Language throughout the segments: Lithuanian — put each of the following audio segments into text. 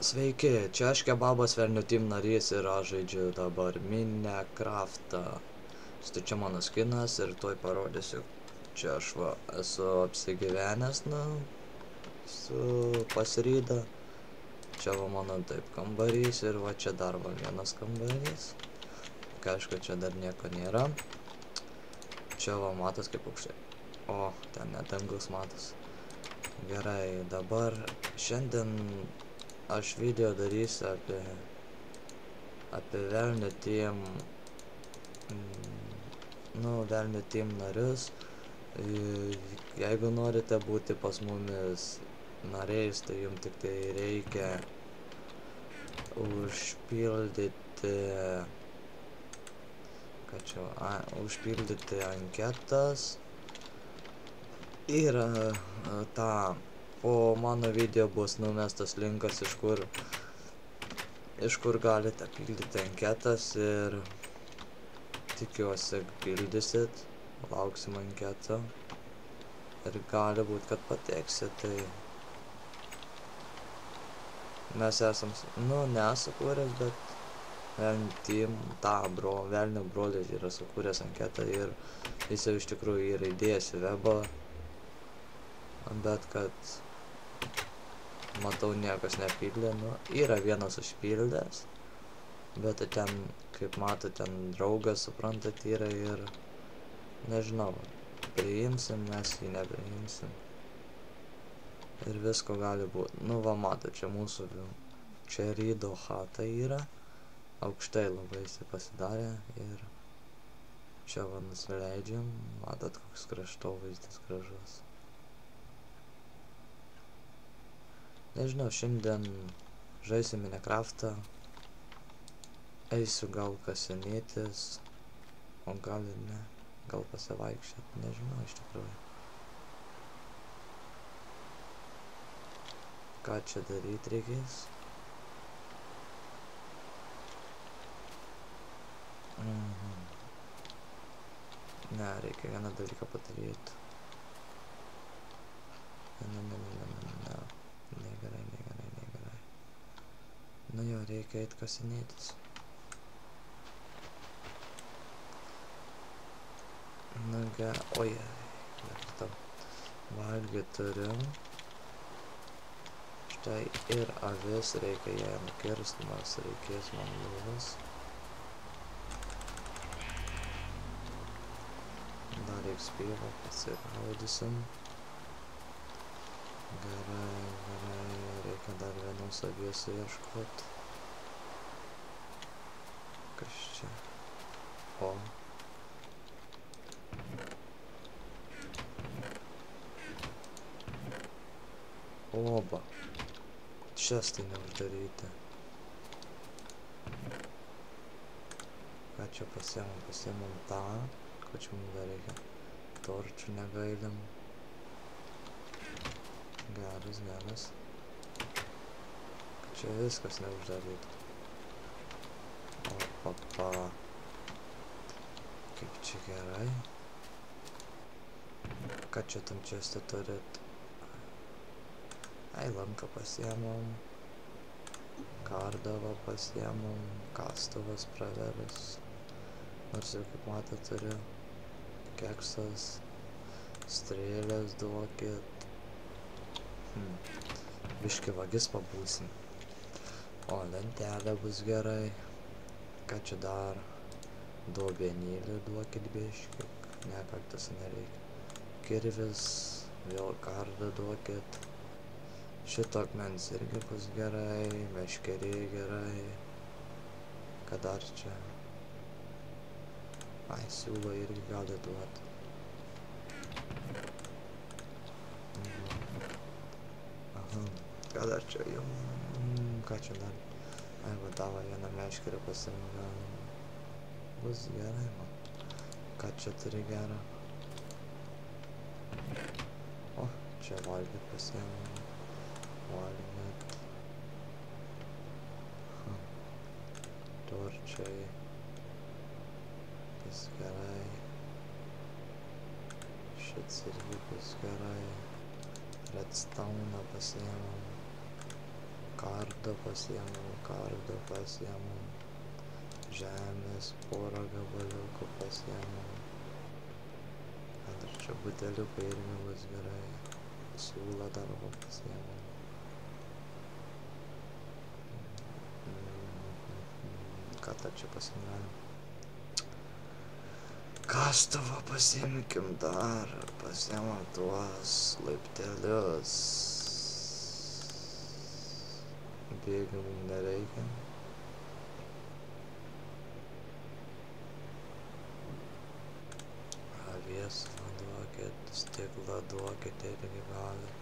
Sveiki, čia aš Kebabas Velnių Team narys ir aš žaidžiu dabar Minecraftą. Štai čia mano skinas ir tuoj parodysiu. Čia aš va esu apsigyvenęs, su pasiryda. Čia va mano taip kambarys ir va čia dar va vienas kambarys. Aišku, čia dar nieko nėra. Čia va matos kaip aukštai. O, ten net dangus matos. Gerai, dabar šiandien aš video darysiu apie Velnių Team, Velnių Team narius. Jeigu norite būti pas mumis nariais, tai jums tik tai reikia užpildyti anketas ir po mano video bus numestas linkas, iš kur galite pildyti anketas ir tikiuosi pildysit, lauksim anketą ir gali būt, kad pateksit. Tai mes esam, nesukūręs, bet Velnių Team, Velnio brolis yra sukūręs anketą ir jis jau iš tikrųjų yra įdėjęs į webą, bet kad matau niekas nepildė, yra vienas užpildęs, bet ten, kaip mato, ten draugas, suprantat, yra ir nežinau, priimsim, mes jį nepriimsim ir visko gali būti. Va mato, čia mūsų, čia rydo chata yra, aukštai labai jisai pasidarė ir čia va nusileidžiam, matot, koks kraštovaizdis gražus. Nežinau, šiandien žaisiu Minecraftą, eisiu gal kasinėtis, o gal ir ne, gal pasivaikščiot, nežinau iš tikrųjų. Ką čia daryti reikės? Ne, reikia vieną dalyką padaryti. Negerai. Jo, reikia eit kasinėtis. Oi, valgyt turiu. Štai ir avis, reikia ją nukirst, nors reikės man lūvas. Dar reiks pievą, pasigaudysim. Gerai, reikia dar vienos avies ieškot. Kas čia? O. Oba. Čestai neuždaryti. Ką čia pasiemam tą, ko čia mums dar reikia. Torčių negailim. Geras. Čia viskas neuždaryta. O, kaip čia gerai. Ką čia tam čestą turit? Lanką pasiemam. Kardavą pasiemam. Kastuvas praveris. Nors jau kaip matot turiu. Keksas. Strėlės duokit. Biški vagis pabūsim. O, lentelė bus gerai. Ką čia dar? Duobenėlį duokit biški. Ne, kaktus nereikia. Kirvis. Vėl kardą duokit. Šito akmens irgi bus gerai. Meškeriai gerai. Ką dar čia? Siūlo irgi gali duoti. Ką dar čia jau? Ką čia dar? Davą vieną meškerį pasimgam. Bus gerai, man. Ką čia turi gerą? O, čia valgyt pasiemam. Valgyt. Torčiai. Bus gerai. Šits irgi bus gerai. Redstone pasiemam. Kardą pasiėmiau. Žemės porą gabaliukų pasiėmiau. Dar čia buteliukai irgi bus gerai. Siūlą dar pasiėmiau. Ką dar čia pasiėmiau? Kastuvą pasiimkim dar. Pasiėmiau tuos laiptelius. Bėgių mums nereikia. Avies duokit, stiklą duokit irgi galit.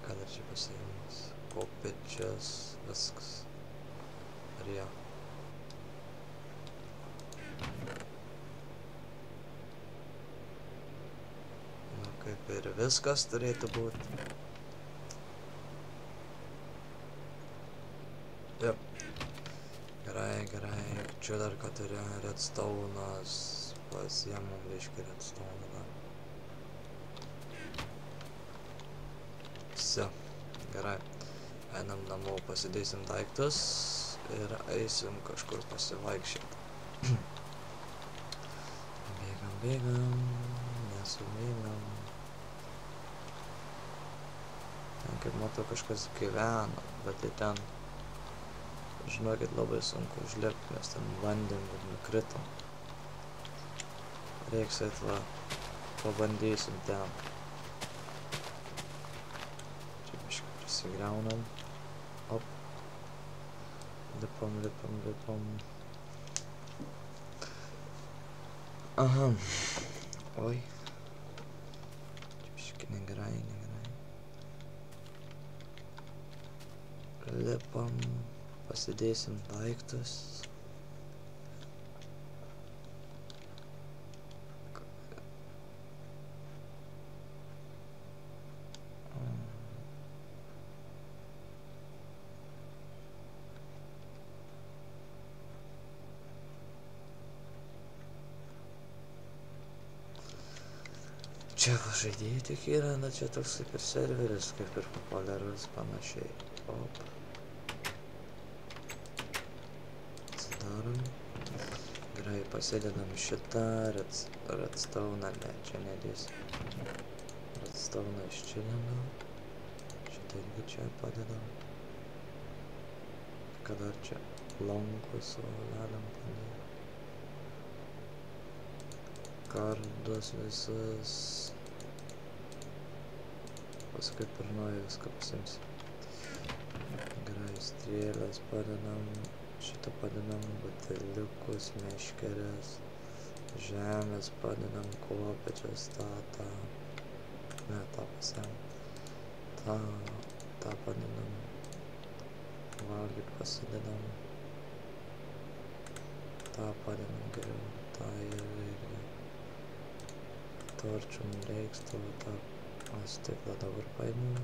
Ką dar čia pasiėmus? Kopėčias, viskas. Ar jo? Nu kaip ir viskas turėtų būti. Jep. Gerai. Čia dar ką turi redstone'as. Pasiėmum reiškia redstone dar. Visi. Gerai. Einam namo, pasidėsim daiktus ir eisim kažkur pasivaikščioti. Bėgam. Nesubėgam. Ten kaip matau kažkas gyvena, bet tai ten, žinokit, labai sunku užlipti, nes ten bandėm ir nukritom. Reiks va, pabandysim ten. Čia biškai prisigriaunam. Op. Lipam. Aha. Oi. Čia biškai negerai. Lipam. Pasidėsim daiktus. Čia žaidėjai tik yra, na čia toks kaip ir serveris, kaip ir populiarus panašiai. Op. Atsidarom. Gerai, pasidedam šitą redstone, ne, čia nedėsim. Redstone iščilinam. Šitą irgi čia padedam. Ką dar čia lankus galim padėti. Kardus visus. Paskui per naują viską pasimsim. Gerai, strėlės padedam. Šitą padedam, bateliukus, meškeres. Žemės padedam, kopėčias, tą. Ne, tą pasiam. Tą padedam. Valgyt pasidedam. Tą padedam geriau. Tą irgi. Torčių reiks, tą stiklą dabar paėmiau.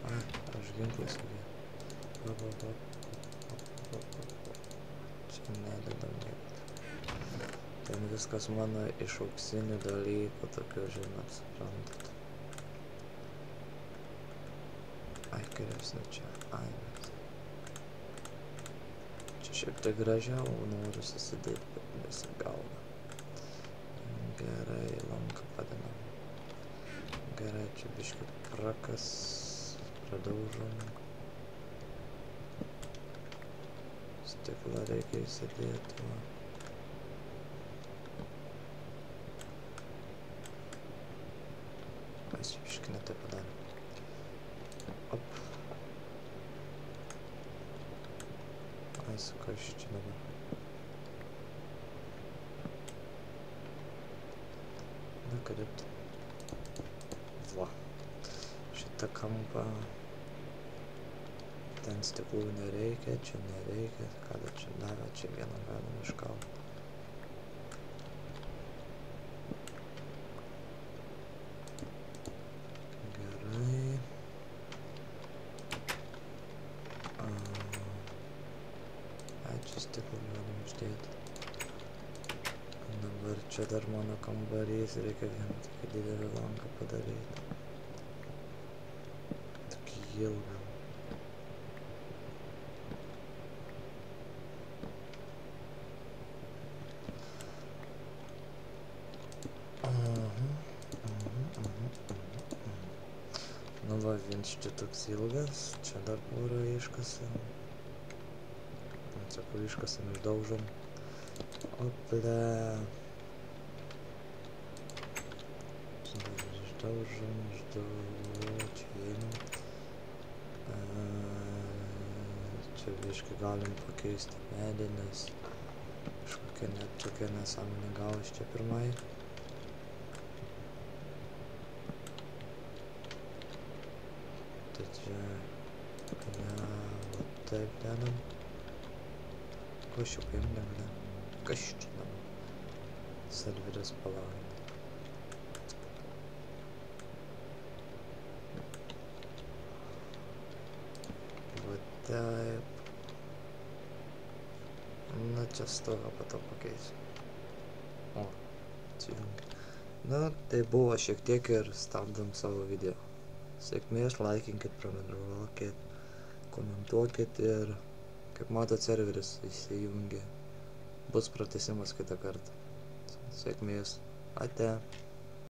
Ai, aš ginklai sugėjau. Čia nededam nieko. Ten viskas mano iš auksinių dalykų, tokių, žinot, suprantat. Ai, geresnė čia, ai, bet. Čia šiek tiek gražiau, noriu susidėti, bet nesigauna. Gerai, lanką padedam. Gerai, čia biškį pradaužom. Stiklą reikia įsidėti. Mes biškį ne taip padarėm. Op. Ai, su ką iš čia dabar. Nukreipti. Va. Šitą kampą. Ten stiklų nereikia, čia nereikia. Ką dar čia davė, čia vieną galim iškalti. Gerai. Ai, čia stiklų galim išdėti. Dabar čia dar mano kambarys, reikia vieną tokį didelį langą padaryti. ilgam. Nu va, viens čia toks ilgas, čia dar porą iškasam. Sakau, iškasam, išdaužom. Ople. Išdaužom, čia einam. Čia biškai galim pakeisti medį, nes kažkokia net tokia nesąmonė gavos čia pirmai. Tai čia, va taip dedam. Ko aš jau paimdėm, ne? Kas čia dabar? Serveris palauk. Va taip. Na, čia stogą po to pakeisiu. O, atsijungi. Na, tai buvo šiek tiek ir stabdom savo video. Sėkmės, laikinkit, prenumeruokit, komentuokit ir, kaip matot, serveris įsijungia. Bus pratęsimas kitą kartą. Sėkmės. Ate.